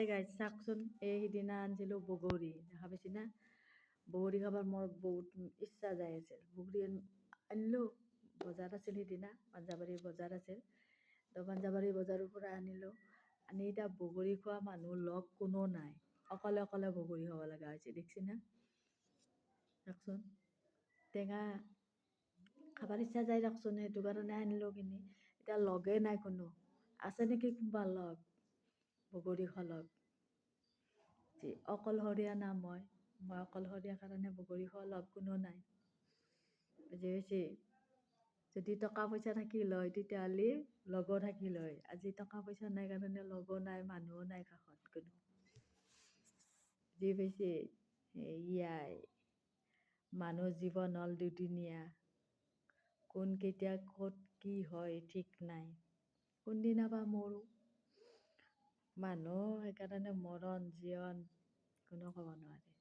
Guys চাওকচোন, এই সিদিনা আনিছিলোঁ বগৰী, দেখা পাইছি না? বগৰী খাবৰ মোৰ বহুত ইচ্ছা যাই আছিল। বগৰী আনিলোঁ, বজাৰ আছিল সিদিনা, পাঞ্জাবাৰী বজাৰ আছিল। তো পাঞ্জাবাৰী বজাৰৰ পৰা আনিলোঁ। আনি এতিয়া বগৰী খোৱা মানুহ লগ কোনো নাই, অকলে অকলে বগৰী খাব লগা হৈছে, দেখছি না? চাওকচোন, টেঙা খাবাৰ ইচ্ছা যায় চাওকচোন, সেইটো কাৰণে আনিলোঁ কিনি। এতিয়া লগে নাই কোনো, আছে নেকি কোনোবা লগ বগৰী খোৱা? অকলশৰীয়া না মই অকলশৰীয়া কাৰণে বগৰী খোৱা লগ কোনো নাই, বুজি পাইছি? যদি টকা পইচা থাকিল হয় তেতিয়াহ'লে লগো থাকিল হয়। আজি টকা পইচা নাই কাৰণে লগো নাই, মানুহো নাই কাষত কোনো, বুজি পাইছি? এয়াই মানুহ জীৱন হ'ল দুদিনীয়া, কোন কেতিয়া ক'ত কি হয় ঠিক নাই, কোনদিনা বা মৰোঁ। মানুহ সেইকাৰণে মৰণ জীৱন কোনো ক'ব নোৱাৰে।